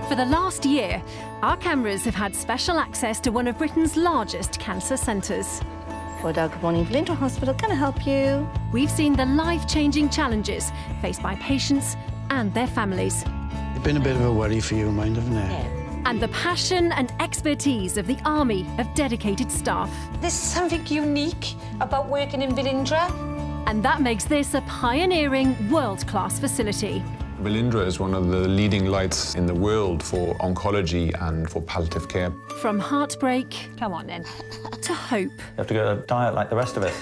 For the last year, our cameras have had special access to one of Britain's largest cancer centres. Good morning, Velindre Hospital. Can I help you? We've seen the life-changing challenges faced by patients and their families. It's been a bit of a worry for you and mine, hasn't it? Yeah. And the passion and expertise of the army of dedicated staff. There's something unique about working in Velindre. And that makes this a pioneering, world-class facility. Velindre is one of the leading lights in the world for oncology and for palliative care. From heartbreak... Come on, then. ...to hope. You have to go to a diet like the rest of us.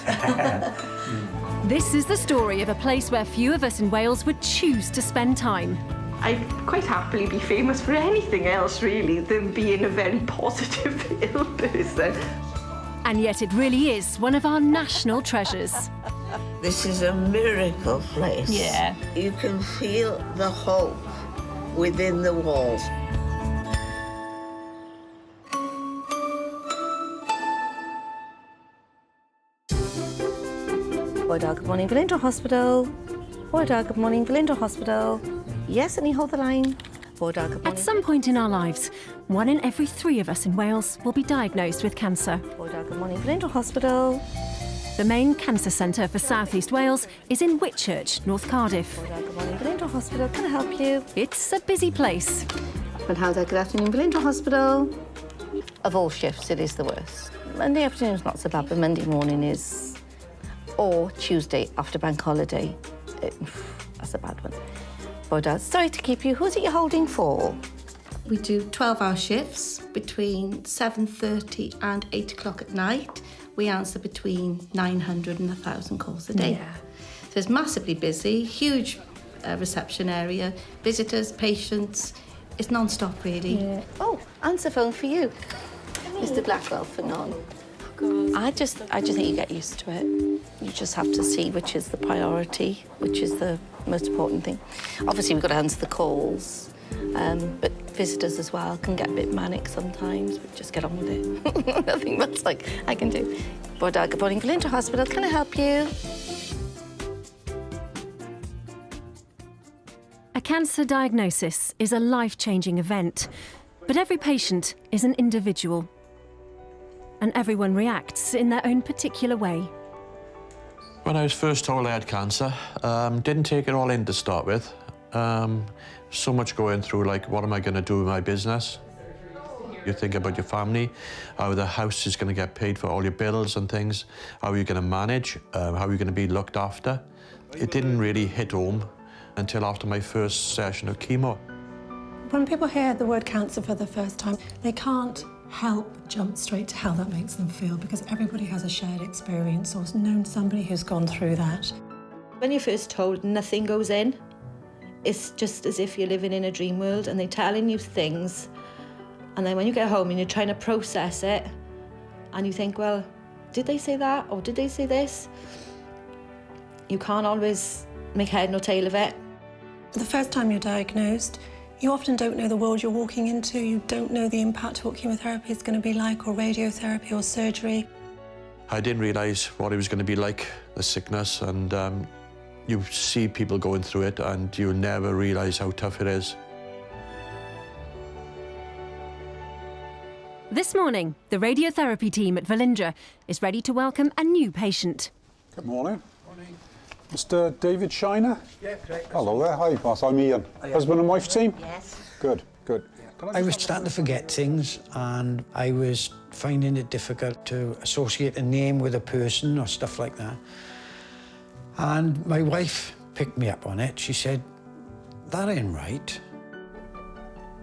This is the story of a place where few of us in Wales would choose to spend time. I'd quite happily be famous for anything else, really, than being a very positive, ill person. And yet it really is one of our national treasures. This is a miracle place. Yeah. You can feel the hope within the walls. Good morning, Velindre Hospital. Good morning, Velindre Hospital. Yes, and you hold the line. Good morning. At some point in our lives, 1 in every 3 of us in Wales will be diagnosed with cancer. Good morning, Velindre Hospital. The main cancer centre for South East Wales is in Whitchurch, North Cardiff. Good morning, Velindre Hospital. Can I help you? It's a busy place. Good afternoon, Velindre Hospital. Of all shifts, it is the worst. Monday afternoon's not so bad, but Monday morning is... Or Tuesday after bank holiday. That's a bad one. But sorry to keep you. Who's it you're holding for? We do 12-hour shifts between 7:30 and 8 o'clock at night. We answer between 900 and 1,000 calls a day. Yeah. So it's massively busy, huge reception area, visitors, patients. It's non-stop, really. Yeah. Oh, answer phone for you. Mr. Blackwell for none. I just think you get used to it. You just have to see which is the priority, which is the most important thing. Obviously, we've got to answer the calls, but visitors as well can get a bit manic sometimes, but just get on with it. Nothing much like I can do. Good morning, Velindre Hospital. Can I help you? A cancer diagnosis is a life-changing event, but every patient is an individual. And everyone reacts in their own particular way. When I was first told I had cancer, didn't take it all in to start with. So much going through, like, what am I going to do with my business? You think about your family, how the house is going to get paid for all your bills and things, how are you going to manage, how are you going to be looked after. It didn't really hit home until after my first session of chemo. When people hear the word cancer for the first time, they can't help jump straight to how that makes them feel, because everybody has a shared experience or has known somebody who's gone through that. When you're first told nothing goes in, it's just as if you're living in a dream world and they're telling you things, and then when you get home and you're trying to process it and you think, well, did they say that or did they say this? You can't always make head nor tail of it. The first time you're diagnosed, you often don't know the world you're walking into. You don't know the impact what chemotherapy is going to be like, or radiotherapy or surgery. I didn't realise what it was going to be like, the sickness, and you see people going through it and you never realise how tough it is. This morning, the radiotherapy team at Velindre is ready to welcome a new patient. Good morning. Mr. David Shiner? Yeah, correct. Hello there. Hi, boss. I'm Ian. Husband and wife team? Yes. Good, good. I was starting to forget things, and I was finding it difficult to associate a name with a person or stuff like that. And my wife picked me up on it. She said, that ain't right.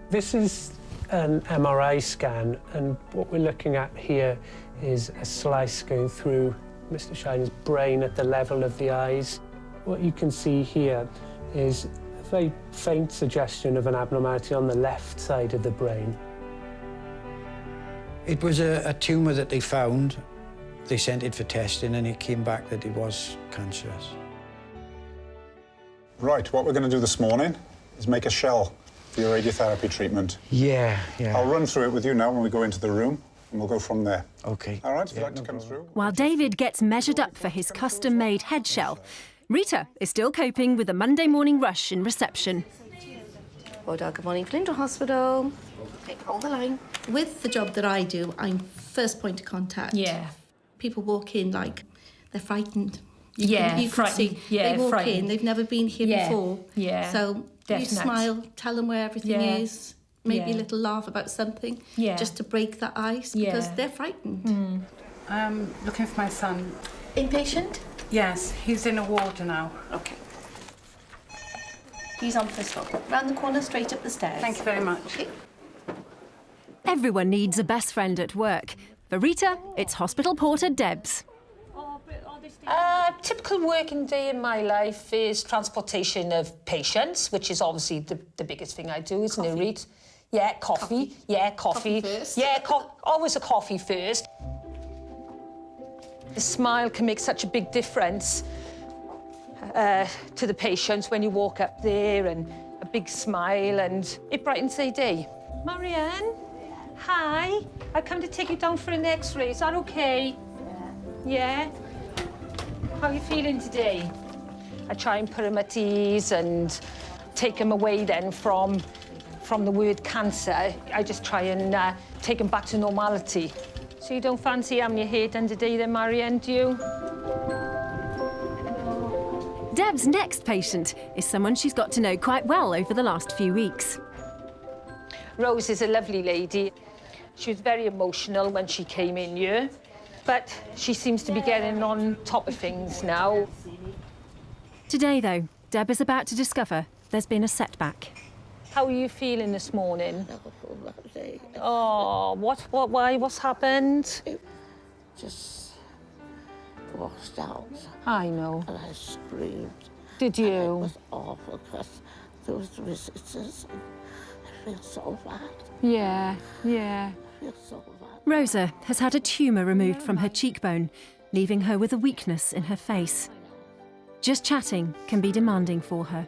This is an MRI scan, and what we're looking at here is a slice going through Mr. Shiner's brain at the level of the eyes. What you can see here is a very faint suggestion of an abnormality on the left side of the brain. It was a tumour that they found. They sent it for testing, and it came back that it was cancerous. Right, what we're going to do this morning is make a shell for your radiotherapy treatment. Yeah. I'll run through it with you now when we go into the room, and we'll go from there. OK. All right, if you'd like to come through. While David gets measured up for his custom-made head shell, Rita is still coping with the Monday morning rush in reception. Good morning, Velindre Hospital. Okay, hold the line. With the job that I do, I'm first point of contact. Yeah. People walk in like they're frightened. You can frightened. see. Yeah, they walk frightened. in, they've never been here before. Yeah. So you smile, tell them where everything is, maybe a little laugh about something, just to break that ice, because they're frightened. I'm looking for my son. Inpatient? Yes, he's in a ward now. Okay. He's on first floor. Round the corner, straight up the stairs. Thank you very much. Okay. Everyone needs a best friend at work. For Rita, it's hospital porter Debs. Typical working day in my life is transportation of patients, which is obviously the biggest thing I do, isn't it, Rita? Yeah, coffee. Yeah, coffee. First. Yeah, always a coffee first. The smile can make such a big difference to the patients when you walk up there, and a big smile, and it brightens their day. Marianne, hi. I've come to take you down for an X-ray. Is that okay? Yeah. How are you feeling today? I try and put them at ease and take them away then from the word cancer. I just try and take them back to normality. So you don't fancy having your hair done today then, Marianne, do you? Deb's next patient is someone she's got to know quite well over the last few weeks. Rose is a lovely lady. She was very emotional when she came in here, but she seems to be getting on top of things now. Today, though, Deb is about to discover there's been a setback. How are you feeling this morning? Oh, why, what's happened? It just washed out. I know. And I screamed. Did you? And it was awful because there was resistance. I feel so bad. Yeah, yeah. I feel so bad. Rosa has had a tumour removed from her cheekbone, leaving her with a weakness in her face. Just chatting can be demanding for her.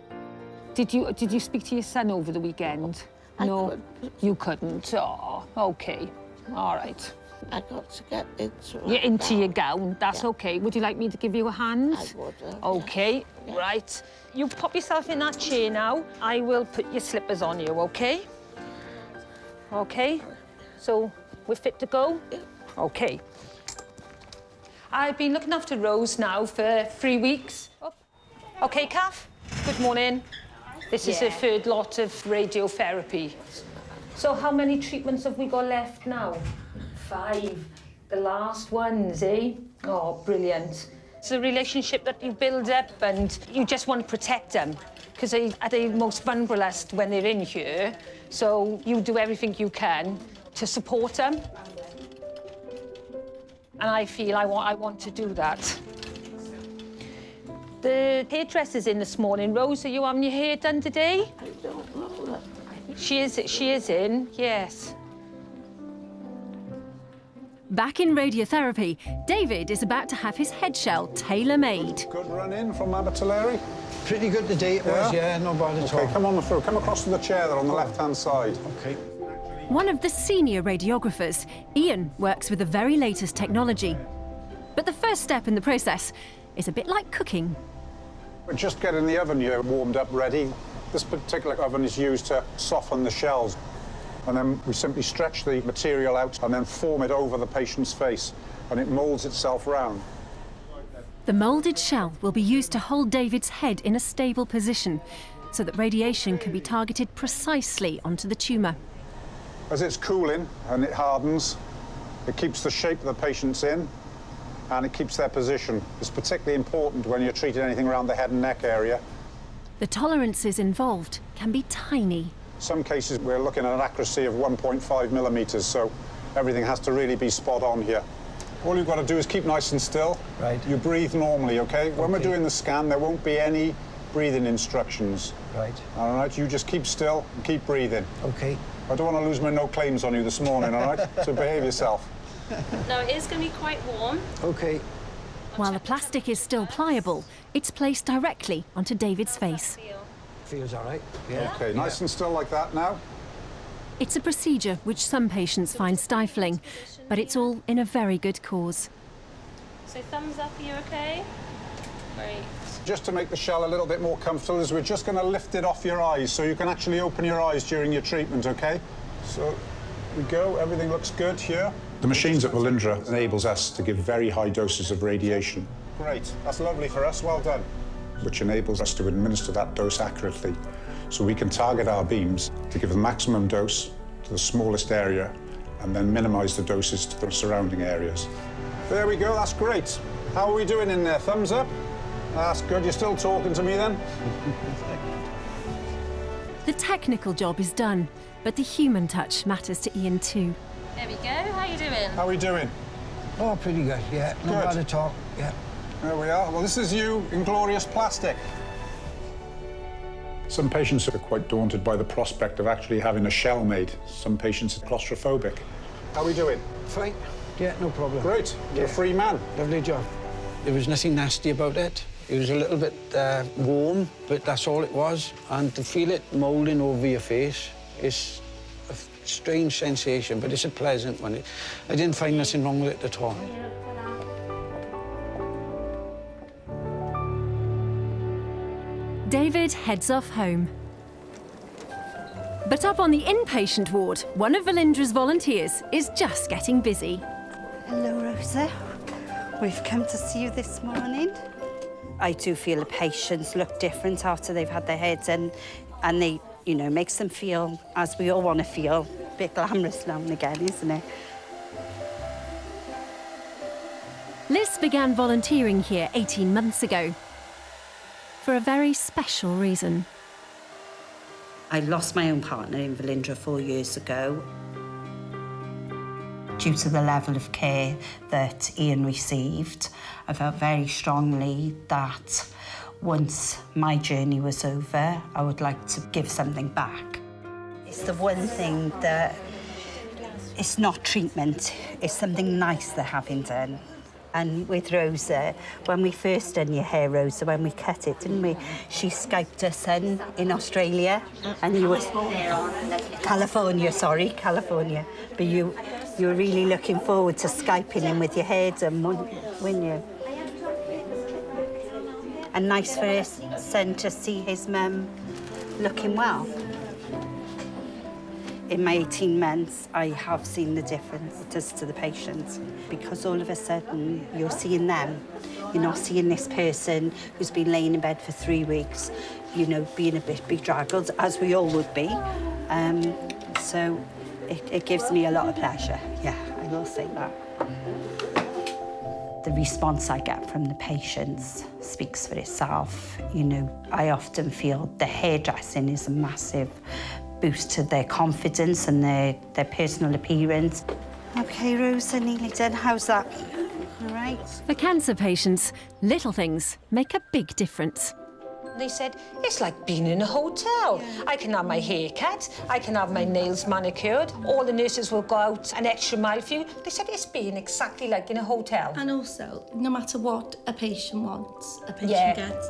Did you speak to your son over the weekend? No, you couldn't. Oh, okay. All right. I got to get into You're into your gown. That's okay. Would you like me to give you a hand? I would. Okay, right. You pop yourself in that chair now. I will put your slippers on you, okay? Okay. So we're fit to go? Okay. I've been looking after Rose now for 3 weeks. Okay, Kath. Good morning. This is her third lot of radiotherapy. So how many treatments have we got left now? 5. The last ones, eh? Oh, brilliant. It's a relationship that you build up and you just want to protect them because they are the most vulnerable when they're in here. So you do everything you can to support them. And I feel I want to do that. The hairdresser's in this morning. Rose, are you having your hair done today? I don't know. She is in, yes. Back in radiotherapy, David is about to have his head shell tailor-made. Good run in from Abertillery. Pretty good today it was, yeah, not bad at all. Okay, come on through. Come across to the chair there on the left-hand side. Okay. One of the senior radiographers, Ian, works with the very latest technology. But the first step in the process is a bit like cooking. We're just getting the oven here warmed up, ready. This particular oven is used to soften the shells. And then we simply stretch the material out and then form it over the patient's face, and it moulds itself round. The moulded shell will be used to hold David's head in a stable position so that radiation can be targeted precisely onto the tumour. As it's cooling and it hardens, it keeps the shape of the patients in and it keeps their position. It's particularly important when you're treating anything around the head and neck area. The tolerances involved can be tiny. In some cases, we're looking at an accuracy of 1.5 millimetres, so everything has to really be spot on here. All you've got to do is keep nice and still. Right. You breathe normally, okay? When we're doing the scan, there won't be any breathing instructions. Right. All right, you just keep still and keep breathing. Okay. I don't want to lose my no claims on you this morning, all right? So behave yourself. No, it is going to be quite warm. Okay. While the plastic is still pliable, it's placed directly onto David's face. Feels all right. Yeah. Okay, nice and still like that now. It's a procedure which some patients find stifling, but it's all in a very good cause. So thumbs up, are you okay? Great. Just to make the shell a little bit more comfortable, is we're just going to lift it off your eyes so you can actually open your eyes during your treatment, OK? So, we go. Everything looks good here. The machines at Velindre enables us to give very high doses of radiation. Great. That's lovely for us. Well done. Which enables us to administer that dose accurately. So we can target our beams to give the maximum dose to the smallest area and then minimize the doses to the surrounding areas. There we go. That's great. How are we doing in there? Thumbs up? That's good. You're still talking to me then? The technical job is done, but the human touch matters to Ian too. There we go. How you doing? How are we doing? Oh, pretty good, yeah. Not bad at all, yeah. There we are. Well, this is you in glorious plastic. Some patients are quite daunted by the prospect of actually having a shell made. Some patients are claustrophobic. How are we doing? Fine. Yeah, no problem. Great. You're a free man. Lovely job. There was nothing nasty about it. It was a little bit warm, but that's all it was. And to feel it moulding over your face is a strange sensation, but it's a pleasant one. I didn't find nothing wrong with it at all. David heads off home. But up on the inpatient ward, one of Velindre's volunteers is just getting busy. Hello, Rosa. We've come to see you this morning. I do feel the patients look different after they've had their heads in, and they, you know, makes them feel, as we all want to feel, a bit glamorous now and again, isn't it? Liz began volunteering here 18 months ago for a very special reason. I lost my own partner in Velindre 4 years ago. Due to the level of care that Ian received, I felt very strongly that once my journey was over, I would like to give something back. It's the one thing that it's not treatment, it's something nice they're having done. And with Rosa, when we first done your hair, Rosa, when we cut it, didn't we? She Skyped us in Australia, and you were California, sorry, California. But you were really looking forward to Skyping him with your hair done, weren't you? And nice for his son to see his mum looking well. In my 18 months, I have seen the difference it does to the patients, because all of a sudden you're seeing them. You're not seeing this person who's been laying in bed for 3 weeks, you know, being a bit bedraggled, as we all would be. So it gives me a lot of pleasure. Yeah, I will say that. The response I get from the patients speaks for itself. You know, I often feel the hairdressing is a massive boost to their confidence and their personal appearance. OK, Rosa, nearly done. How's that? All right. For cancer patients, little things make a big difference. They said, it's like being in a hotel. Yeah. I can have my hair cut, I can have my nails manicured, all the nurses will go out an extra mile for you. They said it's being exactly like in a hotel. And also, no matter what a patient wants, a patient gets.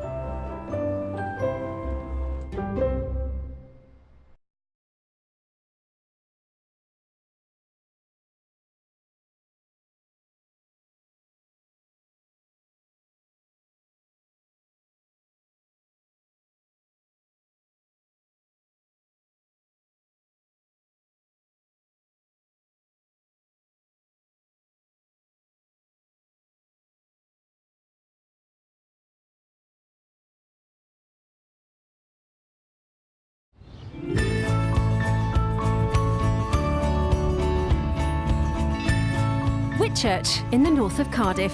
Whitchurch in the north of Cardiff.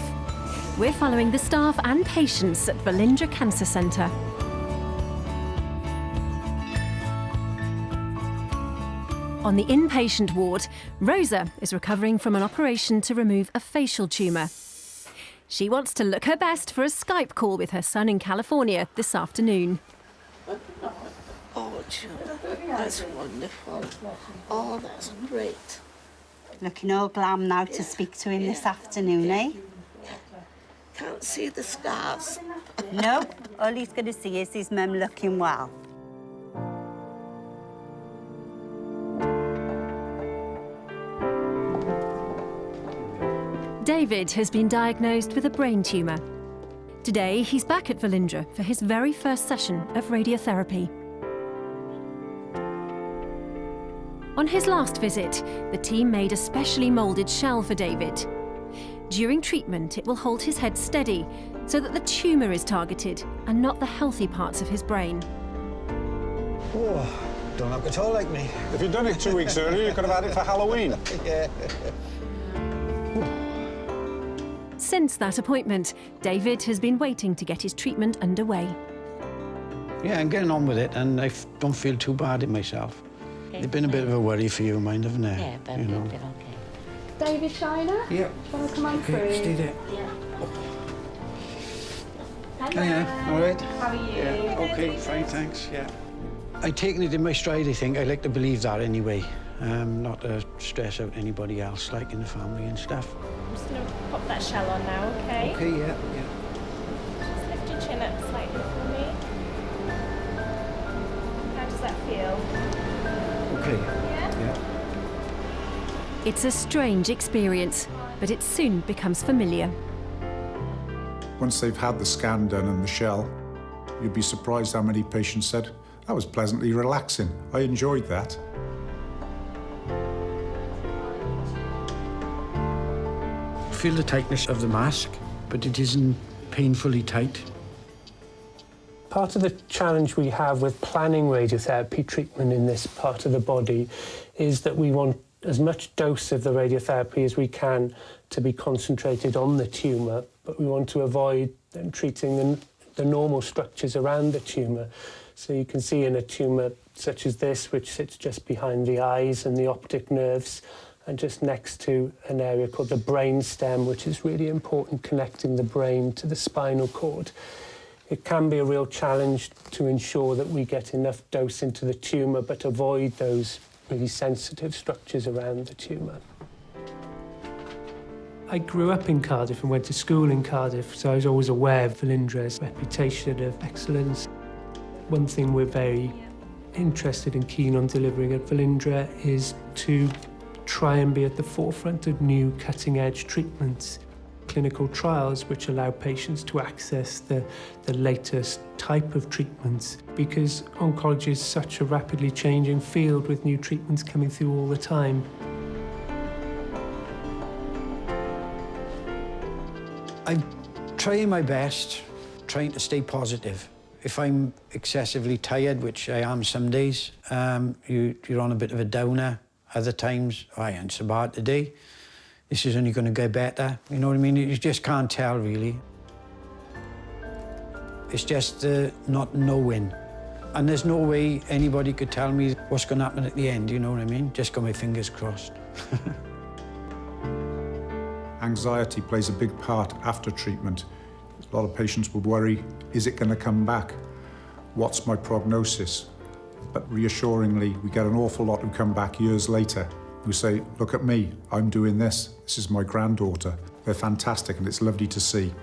We're following the staff and patients at Velindre Cancer Centre. On the inpatient ward, Rosa is recovering from an operation to remove a facial tumour. She wants to look her best for a Skype call with her son in California this afternoon. Oh, Joe, that's wonderful. Oh, that's great. Looking all glam now to speak to him this afternoon, eh? Can't see the scars. No, all he's going to see is his mum looking well. David has been diagnosed with a brain tumour. Today, he's back at Velindre for his very first session of radiotherapy. On his last visit, the team made a specially moulded shell for David. During treatment, it will hold his head steady so that the tumour is targeted and not the healthy parts of his brain. Oh, don't look at all like me. If you'd done it 2 weeks earlier, you could have had it for Halloween. Yeah. Since that appointment, David has been waiting to get his treatment underway. Yeah, I'm getting on with it, and I don't feel too bad in myself. It's been a bit of a worry for you, mind, haven't it? Yeah, but a bit okay. David Shiner? Yeah. Shall I come on through? Stay there. Yeah. Oh, yeah, all right. How are you? Yeah, okay, fine, thanks, yeah. I've taken it in my stride, I think. I like to believe that anyway. Not to stress out anybody else, like in the family and stuff. I'm just going to pop that shell on now, okay? Okay, yeah. Just lift your chin up slightly for me. How does that feel? Okay. Yeah? It's a strange experience, but it soon becomes familiar. Once they've had the scan done and the shell, you'd be surprised how many patients said, that was pleasantly relaxing. I enjoyed that. Feel the tightness of the mask, but it isn't painfully tight. Part of the challenge we have with planning radiotherapy treatment in this part of the body is that we want as much dose of the radiotherapy as we can to be concentrated on the tumour, but we want to avoid treating the normal structures around the tumour. So you can see in a tumour such as this, which sits just behind the eyes and the optic nerves, and just next to an area called the brain stem, which is really important, connecting the brain to the spinal cord. It can be a real challenge to ensure that we get enough dose into the tumour, but avoid those really sensitive structures around the tumour. I grew up in Cardiff and went to school in Cardiff, so I was always aware of Velindre's reputation of excellence. One thing we're very interested and keen on delivering at Velindre is to try and be at the forefront of new cutting-edge treatments, clinical trials which allow patients to access the latest type of treatments, because oncology is such a rapidly changing field with new treatments coming through all the time. I'm trying my best, trying to stay positive. If I'm excessively tired, which I am some days, you're on a bit of a downer. Other times, I ain't so bad today. This is only going to get better. You know what I mean? You just can't tell, really. It's just not knowing. And there's no way anybody could tell me what's going to happen at the end, you know what I mean? Just got my fingers crossed. Anxiety plays a big part after treatment. A lot of patients would worry, is it going to come back? What's my prognosis? But reassuringly, we get an awful lot who come back years later who say, look at me, I'm doing this. This is my granddaughter. They're fantastic and it's lovely to see.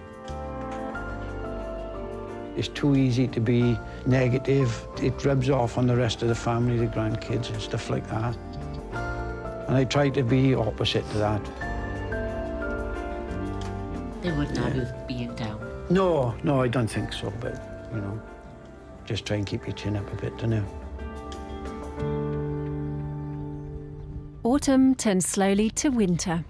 It's too easy to be negative. It rubs off on the rest of the family, the grandkids and stuff like that. And I try to be opposite to that. They wouldn't have you being down. No, I don't think so, but, you know, just try and keep your chin up a bit, don't you? Autumn turns slowly to winter.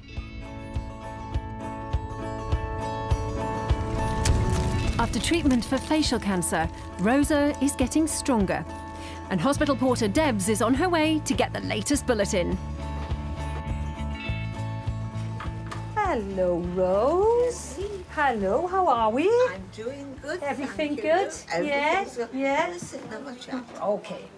After treatment for facial cancer, Rosa is getting stronger. And hospital porter Debs is on her way to get the latest bulletin. Hello, Rose. Hello, how are we? I'm doing good. Everything thank good? You. Yeah? Yeah? Let's sit and have a chat. Okay.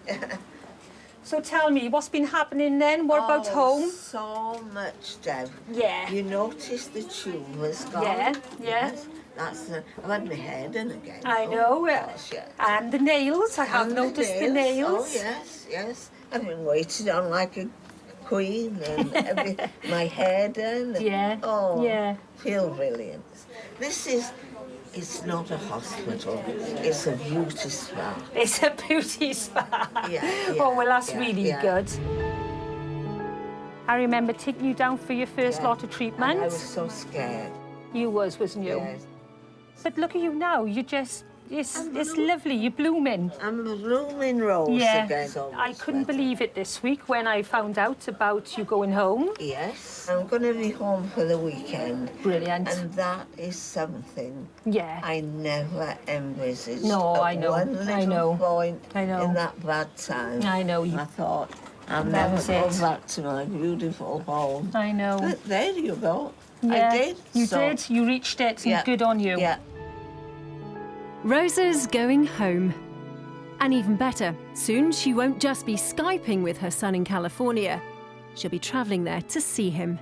So tell me, what's been happening then? What about home? So much, Deb. Yeah. You noticed the tumour's gone? Yeah. Yes. That's I've had my hair done again. I know. Gosh, yeah. And the nails. I have And noticed the nails. Oh, yes. I've been waiting on like a queen and my hair done. And, Yeah. Oh, Yeah. Feel brilliant. It's not a hospital, it's a beauty spa. It's a beauty spa. Yeah, oh, well, that's yeah, really yeah. good. I remember taking you down for your first lot of treatment. And I was so scared. You wasn't you? Yes. But look at you now. You just... It's lovely. You're blooming. I'm a blooming rose again. I couldn't believe it this week when I found out about you going home. Yes. I'm going to be home for the weekend. Brilliant. And that is something I never envisaged. No, At I know. One little I know. point I know. in that bad time. I know. I thought, I'll That never was go it. back to my beautiful home. I know. But there you go. Yeah, I did. You so, did. You reached it. And good on you. Yeah. Rosa's going home. And even better, soon she won't just be Skyping with her son in California. She'll be travelling there to see him.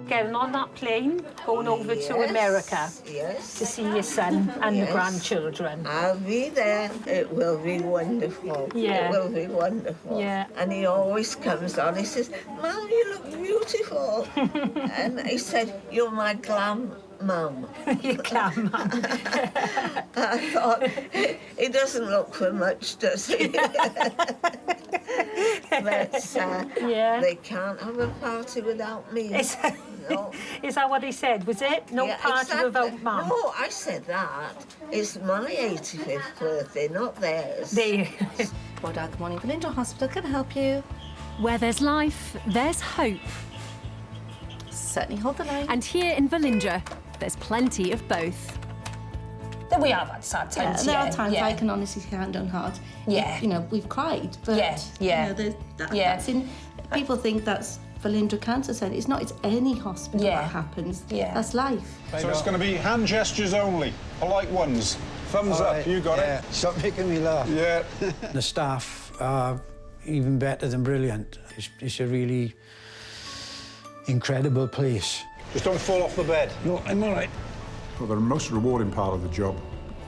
Getting on that plane, going over to America to see your son and the grandchildren. I'll be there. It will be wonderful. Yeah. It will be wonderful. Yeah. And he always comes on. He says, "Mum, you look beautiful." And he said, "You're my glam mum." Your glam mum. I thought, he doesn't look for much, does he? But they can't have a party without me. No. Is that what he said? Was it? No party exactly. without mum? No, I said that. It's my 85th birthday, not theirs. Good morning, Velindre Hospital. Can I help you? Where there's life, there's hope. Certainly, hold the line. And here in Velindre, there's plenty of both. We have had sad times. There are times I can honestly say hand on heart. Yeah. You know, we've cried, but you know, that's in. People think that's Velindre Cancer Centre. It's not. It's any hospital that happens. Yeah. That's life. So it's going to be hand gestures only, polite ones. Thumbs up, you got it. Stop making me laugh. Yeah. The staff are even better than brilliant. It's a really incredible place. Just don't fall off the bed. No, I'm all right. Well, the most rewarding part of the job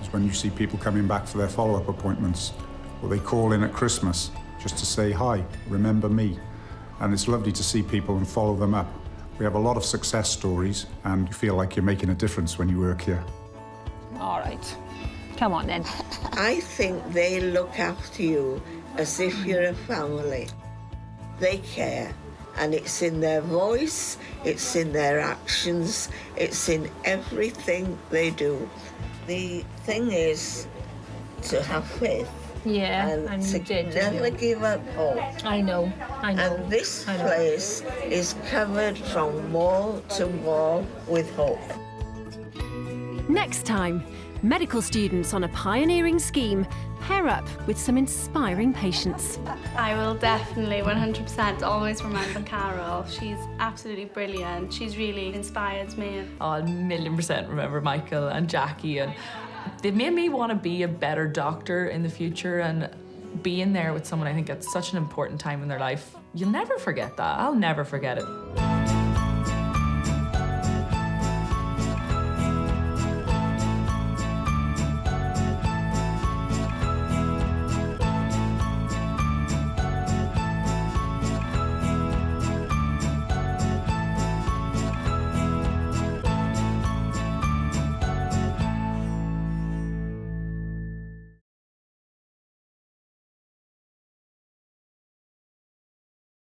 is when you see people coming back for their follow-up appointments, or they call in at Christmas just to say, "Hi, remember me?" And it's lovely to see people and follow them up. We have a lot of success stories, and you feel like you're making a difference when you work here. All right. Come on, then. I think they look after you as if you're a family. They care. And it's in their voice, it's in their actions, it's in everything they do. The thing is to have faith. Yeah, and to never give up hope. I know. And this place is covered from wall to wall with hope. Next time, medical students on a pioneering scheme pair up with some inspiring patients. I will definitely 100% always remember Carol. She's absolutely brilliant. She's really inspired me. I'll 1,000,000% remember Michael and Jackie, and they made me want to be a better doctor in the future, and being there with someone I think at such an important time in their life, you'll never forget that. I'll never forget it.